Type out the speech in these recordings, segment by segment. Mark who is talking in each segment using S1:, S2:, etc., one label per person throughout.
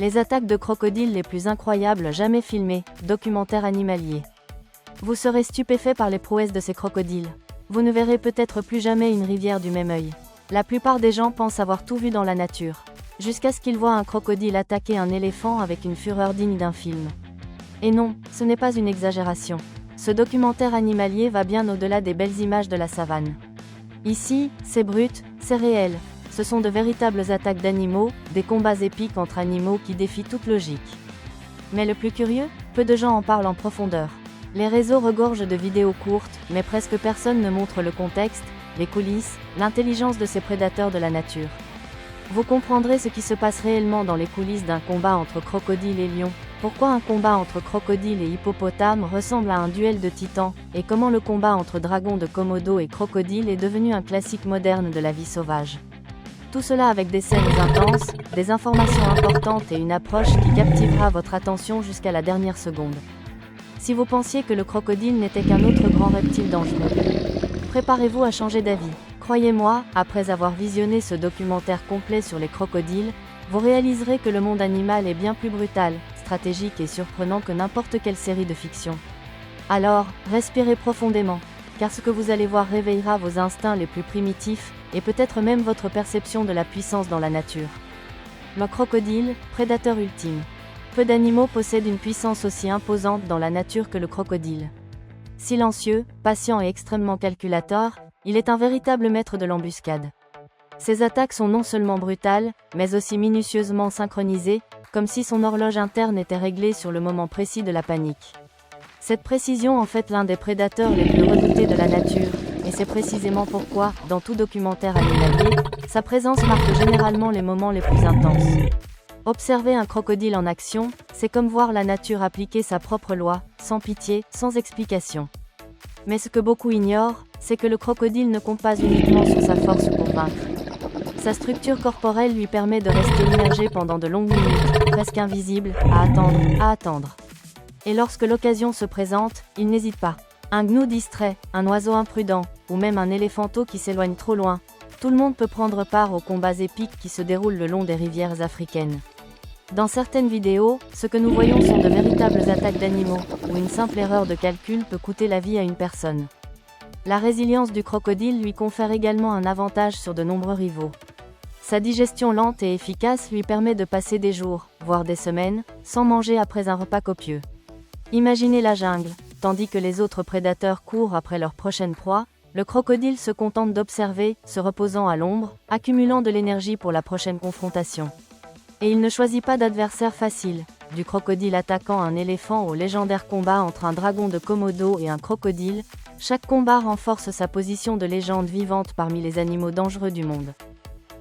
S1: Les attaques de crocodiles les plus incroyables jamais filmées, documentaire animalier. Vous serez stupéfait par les prouesses de ces crocodiles. Vous ne verrez peut-être plus jamais une rivière du même œil. La plupart des gens pensent avoir tout vu dans la nature, jusqu'à ce qu'ils voient un crocodile attaquer un éléphant avec une fureur digne d'un film. Et non, ce n'est pas une exagération. Ce documentaire animalier va bien au-delà des belles images de la savane. Ici, c'est brut, c'est réel. Ce sont de véritables attaques d'animaux, des combats épiques entre animaux qui défient toute logique. Mais le plus curieux, peu de gens en parlent en profondeur. Les réseaux regorgent de vidéos courtes, mais presque personne ne montre le contexte, les coulisses, l'intelligence de ces prédateurs de la nature. Vous comprendrez ce qui se passe réellement dans les coulisses d'un combat entre crocodile et lion, pourquoi un combat entre crocodile et hippopotame ressemble à un duel de titans, et comment le combat entre dragon de Komodo et crocodile est devenu un classique moderne de la vie sauvage. Tout cela avec des scènes intenses, des informations importantes et une approche qui captivera votre attention jusqu'à la dernière seconde. Si vous pensiez que le crocodile n'était qu'un autre grand reptile dangereux, préparez-vous à changer d'avis. Croyez-moi, après avoir visionné ce documentaire complet sur les crocodiles, vous réaliserez que le monde animal est bien plus brutal, stratégique et surprenant que n'importe quelle série de fiction. Alors, respirez profondément, car ce que vous allez voir réveillera vos instincts les plus primitifs, et peut-être même votre perception de la puissance dans la nature. Le crocodile, prédateur ultime. Peu d'animaux possèdent une puissance aussi imposante dans la nature que le crocodile. Silencieux, patient et extrêmement calculateur, il est un véritable maître de l'embuscade. Ses attaques sont non seulement brutales, mais aussi minutieusement synchronisées, comme si son horloge interne était réglée sur le moment précis de la panique. Cette précision en fait l'un des prédateurs les plus redoutés de la nature, et c'est précisément pourquoi, dans tout documentaire animalier, sa présence marque généralement les moments les plus intenses. Observer un crocodile en action, c'est comme voir la nature appliquer sa propre loi, sans pitié, sans explication. Mais ce que beaucoup ignorent, c'est que le crocodile ne compte pas uniquement sur sa force pour vaincre. Sa structure corporelle lui permet de rester immergé pendant de longues minutes, presque invisible, à attendre. Et lorsque l'occasion se présente, il n'hésite pas. Un gnou distrait, un oiseau imprudent, ou même un éléphanteau qui s'éloigne trop loin, tout le monde peut prendre part aux combats épiques qui se déroulent le long des rivières africaines. Dans certaines vidéos, ce que nous voyons sont de véritables attaques d'animaux, où une simple erreur de calcul peut coûter la vie à une personne. La résilience du crocodile lui confère également un avantage sur de nombreux rivaux. Sa digestion lente et efficace lui permet de passer des jours, voire des semaines, sans manger après un repas copieux. Imaginez la jungle, tandis que les autres prédateurs courent après leur prochaine proie, le crocodile se contente d'observer, se reposant à l'ombre, accumulant de l'énergie pour la prochaine confrontation. Et il ne choisit pas d'adversaire facile, du crocodile attaquant un éléphant au légendaire combat entre un dragon de Komodo et un crocodile, chaque combat renforce sa position de légende vivante parmi les animaux dangereux du monde.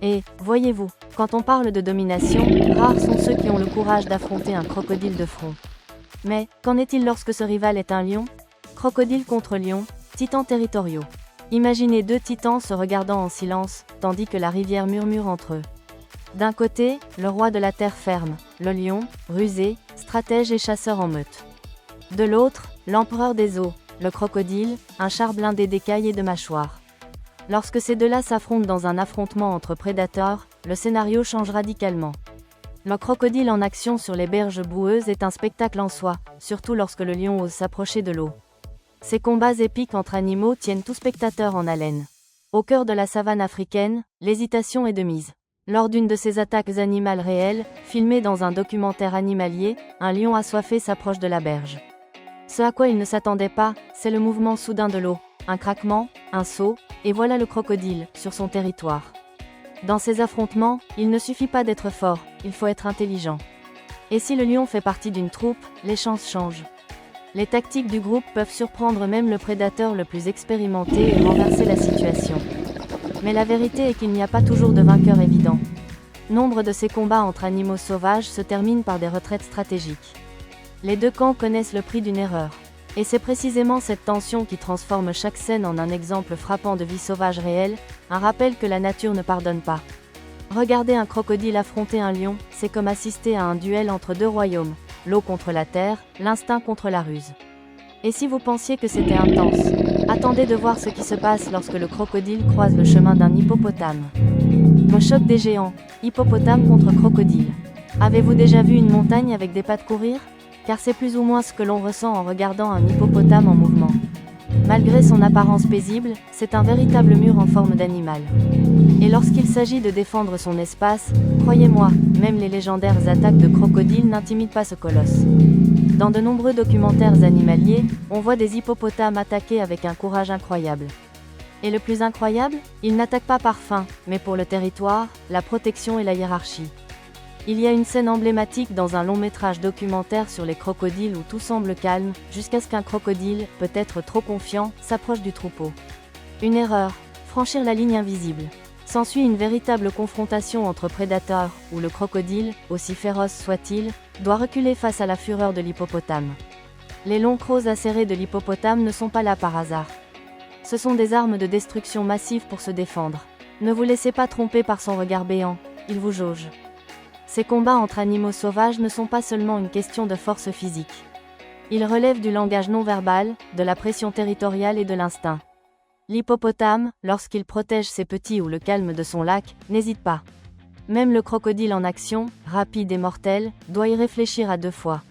S1: Et, voyez-vous, quand on parle de domination, rares sont ceux qui ont le courage d'affronter un crocodile de front. Mais, qu'en est-il lorsque ce rival est un lion ? Crocodile contre lion, titans territoriaux. Imaginez deux titans se regardant en silence, tandis que la rivière murmure entre eux. D'un côté, le roi de la terre ferme, le lion, rusé, stratège et chasseur en meute. De l'autre, l'empereur des eaux, le crocodile, un char blindé d'écailles et de mâchoires. Lorsque ces deux-là s'affrontent dans un affrontement entre prédateurs, le scénario change radicalement. Le crocodile en action sur les berges boueuses est un spectacle en soi, surtout lorsque le lion ose s'approcher de l'eau. Ces combats épiques entre animaux tiennent tout spectateur en haleine. Au cœur de la savane africaine, l'hésitation est de mise. Lors d'une de ces attaques animales réelles, filmée dans un documentaire animalier, un lion assoiffé s'approche de la berge. Ce à quoi il ne s'attendait pas, c'est le mouvement soudain de l'eau, un craquement, un saut, et voilà le crocodile, sur son territoire. Dans ces affrontements, il ne suffit pas d'être fort, il faut être intelligent. Et si le lion fait partie d'une troupe, les chances changent. Les tactiques du groupe peuvent surprendre même le prédateur le plus expérimenté et renverser la situation. Mais la vérité est qu'il n'y a pas toujours de vainqueur évident. Nombre de ces combats entre animaux sauvages se terminent par des retraites stratégiques. Les deux camps connaissent le prix d'une erreur. Et c'est précisément cette tension qui transforme chaque scène en un exemple frappant de vie sauvage réelle, un rappel que la nature ne pardonne pas. Regarder un crocodile affronter un lion, c'est comme assister à un duel entre deux royaumes, l'eau contre la terre, l'instinct contre la ruse. Et si vous pensiez que c'était intense, attendez de voir ce qui se passe lorsque le crocodile croise le chemin d'un hippopotame. Le choc des géants, hippopotame contre crocodile. Avez-vous déjà vu une montagne avec des pattes courir? Car c'est plus ou moins ce que l'on ressent en regardant un hippopotame en mouvement. Malgré son apparence paisible, c'est un véritable mur en forme d'animal. Et lorsqu'il s'agit de défendre son espace, croyez-moi, même les légendaires attaques de crocodiles n'intimident pas ce colosse. Dans de nombreux documentaires animaliers, on voit des hippopotames attaquer avec un courage incroyable. Et le plus incroyable, ils n'attaquent pas par faim, mais pour le territoire, la protection et la hiérarchie. Il y a une scène emblématique dans un long-métrage documentaire sur les crocodiles où tout semble calme, jusqu'à ce qu'un crocodile, peut-être trop confiant, s'approche du troupeau. Une erreur, franchir la ligne invisible. S'ensuit une véritable confrontation entre prédateurs, où le crocodile, aussi féroce soit-il, doit reculer face à la fureur de l'hippopotame. Les longs crocs acérés de l'hippopotame ne sont pas là par hasard. Ce sont des armes de destruction massive pour se défendre. Ne vous laissez pas tromper par son regard béant, il vous jauge. Ces combats entre animaux sauvages ne sont pas seulement une question de force physique. Ils relèvent du langage non-verbal, de la pression territoriale et de l'instinct. L'hippopotame, lorsqu'il protège ses petits ou le calme de son lac, n'hésite pas. Même le crocodile en action, rapide et mortel, doit y réfléchir à deux fois.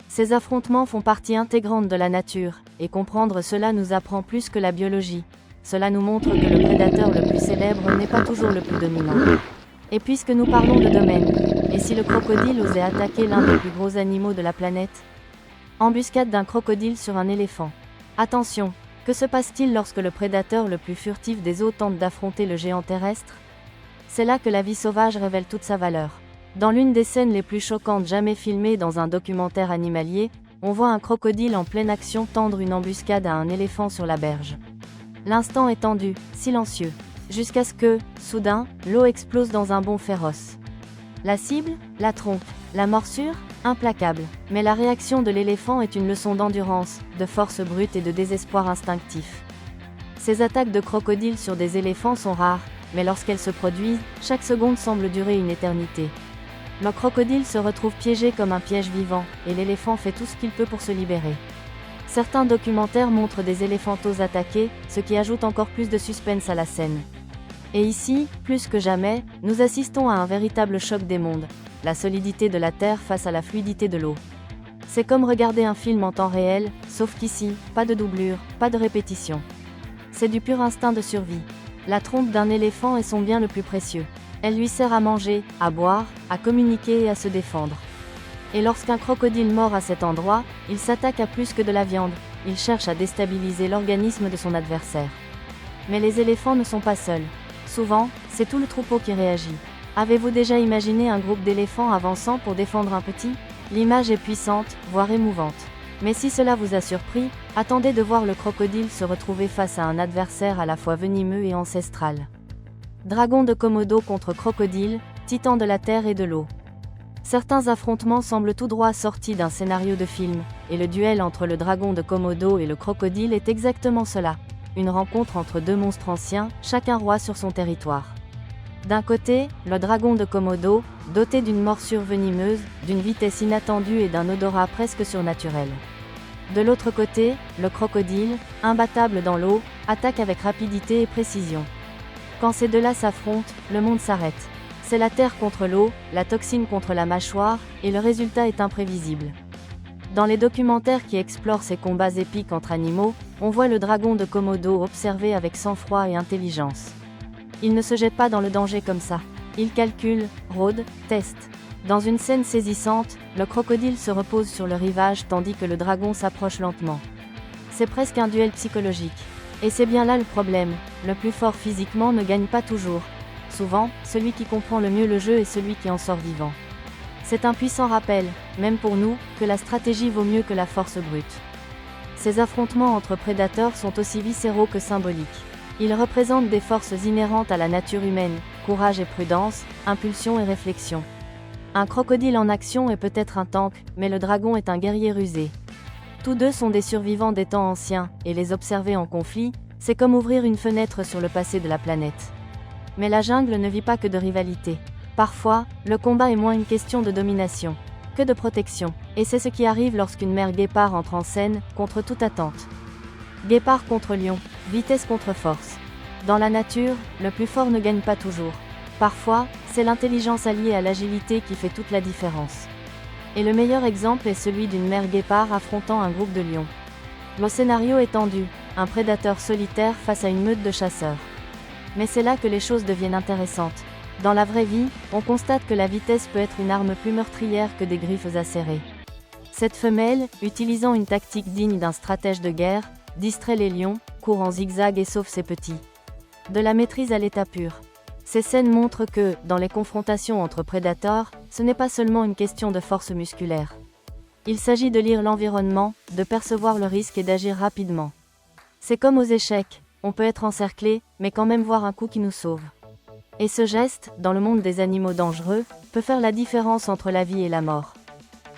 S1: Ces affrontements font partie intégrante de la nature, et comprendre cela nous apprend plus que la biologie. Cela nous montre que le prédateur le plus célèbre n'est pas toujours le plus dominant. Et puisque nous parlons de domaine, et si le crocodile osait attaquer l'un des plus gros animaux de la planète? Embuscade d'un crocodile sur un éléphant. Attention, que se passe-t-il lorsque le prédateur le plus furtif des eaux tente d'affronter le géant terrestre? C'est là que la vie sauvage révèle toute sa valeur. Dans l'une des scènes les plus choquantes jamais filmées dans un documentaire animalier, on voit un crocodile en pleine action tendre une embuscade à un éléphant sur la berge. L'instant est tendu, silencieux, jusqu'à ce que, soudain, l'eau explose dans un bond féroce. La cible? La trompe. La morsure? Implacable. Mais la réaction de l'éléphant est une leçon d'endurance, de force brute et de désespoir instinctif. Ces attaques de crocodiles sur des éléphants sont rares, mais lorsqu'elles se produisent, chaque seconde semble durer une éternité. Le crocodile se retrouve piégé comme un piège vivant, et l'éléphant fait tout ce qu'il peut pour se libérer. Certains documentaires montrent des éléphantos attaqués, ce qui ajoute encore plus de suspense à la scène. Et ici, plus que jamais, nous assistons à un véritable choc des mondes, la solidité de la Terre face à la fluidité de l'eau. C'est comme regarder un film en temps réel, sauf qu'ici, pas de doublure, pas de répétition. C'est du pur instinct de survie. La trompe d'un éléphant est son bien le plus précieux. Elle lui sert à manger, à boire, à communiquer et à se défendre. Et lorsqu'un crocodile mord à cet endroit, il s'attaque à plus que de la viande, il cherche à déstabiliser l'organisme de son adversaire. Mais les éléphants ne sont pas seuls. Souvent, c'est tout le troupeau qui réagit. Avez-vous déjà imaginé un groupe d'éléphants avançant pour défendre un petit? L'image est puissante, voire émouvante. Mais si cela vous a surpris, attendez de voir le crocodile se retrouver face à un adversaire à la fois venimeux et ancestral. Dragon de Komodo contre crocodile, titan de la terre et de l'eau. Certains affrontements semblent tout droit sortis d'un scénario de film, et le duel entre le dragon de Komodo et le crocodile est exactement cela. Une rencontre entre deux monstres anciens, chacun roi sur son territoire. D'un côté, le dragon de Komodo, doté d'une morsure venimeuse, d'une vitesse inattendue et d'un odorat presque surnaturel. De l'autre côté, le crocodile, imbattable dans l'eau, attaque avec rapidité et précision. Quand ces deux-là s'affrontent, le monde s'arrête. C'est la terre contre l'eau, la toxine contre la mâchoire, et le résultat est imprévisible. Dans les documentaires qui explorent ces combats épiques entre animaux, on voit le dragon de Komodo observer avec sang-froid et intelligence. Il ne se jette pas dans le danger comme ça. Il calcule, rôde, teste. Dans une scène saisissante, le crocodile se repose sur le rivage tandis que le dragon s'approche lentement. C'est presque un duel psychologique. Et c'est bien là le problème, le plus fort physiquement ne gagne pas toujours. Souvent, celui qui comprend le mieux le jeu est celui qui en sort vivant. C'est un puissant rappel, même pour nous, que la stratégie vaut mieux que la force brute. Ces affrontements entre prédateurs sont aussi viscéraux que symboliques. Ils représentent des forces inhérentes à la nature humaine, courage et prudence, impulsion et réflexion. Un crocodile en action est peut-être un tank, mais le dragon est un guerrier rusé. Tous deux sont des survivants des temps anciens, et les observer en conflit, c'est comme ouvrir une fenêtre sur le passé de la planète. Mais la jungle ne vit pas que de rivalité. Parfois, le combat est moins une question de domination que de protection. Et c'est ce qui arrive lorsqu'une mère guépard entre en scène, contre toute attente. Guépard contre lion, vitesse contre force. Dans la nature, le plus fort ne gagne pas toujours. Parfois, C'est l'intelligence alliée à l'agilité qui fait toute la différence. Et le meilleur exemple est celui d'une mère guépard affrontant un groupe de lions. Le scénario est tendu, un prédateur solitaire face à une meute de chasseurs. Mais c'est là que les choses deviennent intéressantes. Dans la vraie vie, on constate que la vitesse peut être une arme plus meurtrière que des griffes acérées. Cette femelle, utilisant une tactique digne d'un stratège de guerre, distrait les lions, court en zigzag et sauve ses petits. De la maîtrise à l'état pur. Ces scènes montrent que, dans les confrontations entre prédateurs, ce n'est pas seulement une question de force musculaire. Il s'agit de lire l'environnement, de percevoir le risque et d'agir rapidement. C'est comme aux échecs, on peut être encerclé, mais quand même voir un coup qui nous sauve. Et ce geste, dans le monde des animaux dangereux, peut faire la différence entre la vie et la mort.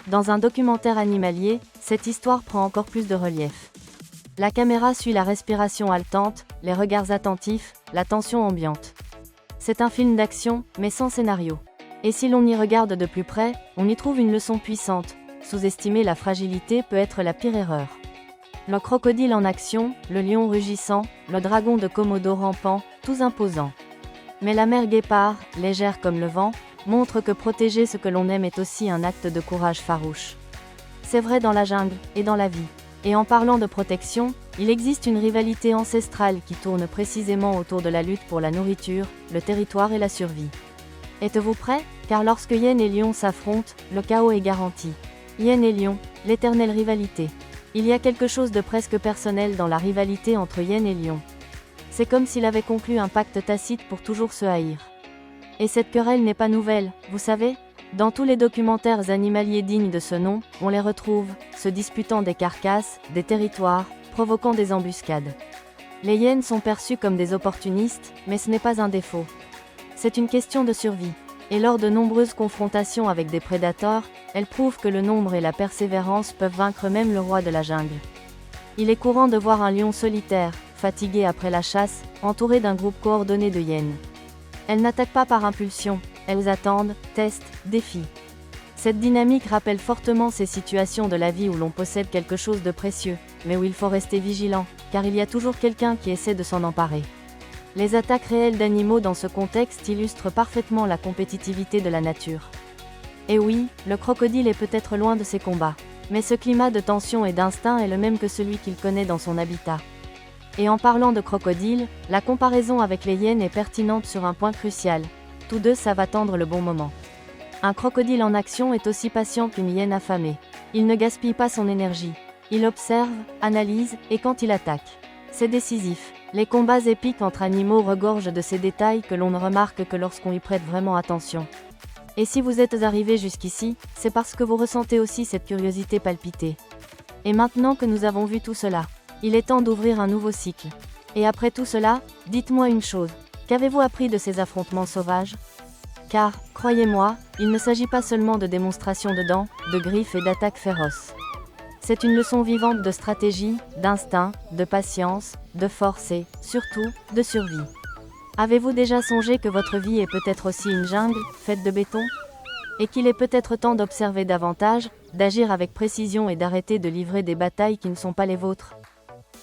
S1: Dans un documentaire animalier, cette histoire prend encore plus de relief. La caméra suit la respiration haletante, les regards attentifs, la tension ambiante. C'est un film d'action, mais sans scénario. Et si l'on y regarde de plus près, on y trouve une leçon puissante. Sous-estimer la fragilité peut être la pire erreur. Le crocodile en action, le lion rugissant, le dragon de Komodo rampant, tous imposants. Mais la mère guépard, légère comme le vent, montre que protéger ce que l'on aime est aussi un acte de courage farouche. C'est vrai dans la jungle, et dans la vie. Et en parlant de protection, il existe une rivalité ancestrale qui tourne précisément autour de la lutte pour la nourriture, le territoire et la survie. Êtes-vous prêts? Car lorsque hyène et lion s'affrontent, le chaos est garanti. Hyène et lion, l'éternelle rivalité. Il y a quelque chose de presque personnel dans la rivalité entre hyène et lion. C'est comme s'il avait conclu un pacte tacite pour toujours se haïr. Et cette querelle n'est pas nouvelle, vous savez? Dans tous les documentaires animaliers dignes de ce nom, on les retrouve, se disputant des carcasses, des territoires, provoquant des embuscades. Les hyènes sont perçues comme des opportunistes, mais ce n'est pas un défaut. C'est une question de survie. Et lors de nombreuses confrontations avec des prédateurs, elles prouvent que le nombre et la persévérance peuvent vaincre même le roi de la jungle. Il est courant de voir un lion solitaire, fatigué après la chasse, entouré d'un groupe coordonné de hyènes. Elles n'attaquent pas par impulsion, elles attendent, testent, défient. Cette dynamique rappelle fortement ces situations de la vie où l'on possède quelque chose de précieux, mais où il faut rester vigilant, car il y a toujours quelqu'un qui essaie de s'en emparer. Les attaques réelles d'animaux dans ce contexte illustrent parfaitement la compétitivité de la nature. Et oui, le crocodile est peut-être loin de ses combats, mais ce climat de tension et d'instinct est le même que celui qu'il connaît dans son habitat. Et en parlant de crocodile, la comparaison avec les hyènes est pertinente sur un point crucial. Tous deux savent attendre le bon moment. Un crocodile en action est aussi patient qu'une hyène affamée. Il ne gaspille pas son énergie. Il observe, analyse, et quand il attaque, c'est décisif. Les combats épiques entre animaux regorgent de ces détails que l'on ne remarque que lorsqu'on y prête vraiment attention. Et si vous êtes arrivé jusqu'ici, c'est parce que vous ressentez aussi cette curiosité palpiter. Et maintenant que nous avons vu tout cela, il est temps d'ouvrir un nouveau cycle. Et après tout cela, dites-moi une chose. Qu'avez-vous appris de ces affrontements sauvages? Car, croyez-moi, il ne s'agit pas seulement de démonstrations de dents, de griffes et d'attaques féroces. C'est une leçon vivante de stratégie, d'instinct, de patience, de force et, surtout, de survie. Avez-vous déjà songé que votre vie est peut-être aussi une jungle, faite de béton? Et qu'il est peut-être temps d'observer davantage, d'agir avec précision et d'arrêter de livrer des batailles qui ne sont pas les vôtres?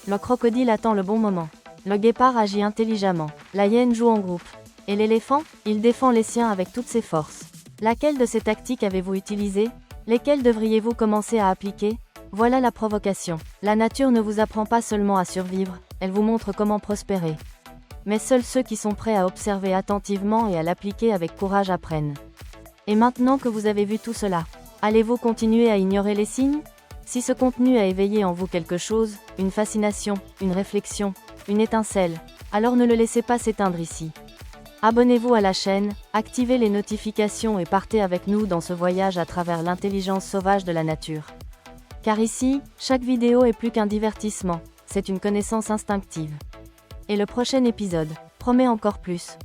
S1: Le crocodile attend le bon moment. Le guépard agit intelligemment. La hyène joue en groupe. Et l'éléphant, il défend les siens avec toutes ses forces. Laquelle de ces tactiques avez-vous utilisée? Lesquelles devriez-vous commencer à appliquer? Voilà la provocation. La nature ne vous apprend pas seulement à survivre, elle vous montre comment prospérer. Mais seuls ceux qui sont prêts à observer attentivement et à l'appliquer avec courage apprennent. Et maintenant que vous avez vu tout cela, allez-vous continuer à ignorer les signes? Si ce contenu a éveillé en vous quelque chose, une fascination, une réflexion, une étincelle, alors ne le laissez pas s'éteindre ici. Abonnez-vous à la chaîne, activez les notifications et partez avec nous dans ce voyage à travers l'intelligence sauvage de la nature. Car ici, chaque vidéo est plus qu'un divertissement, c'est une connaissance instinctive. Et le prochain épisode promet encore plus.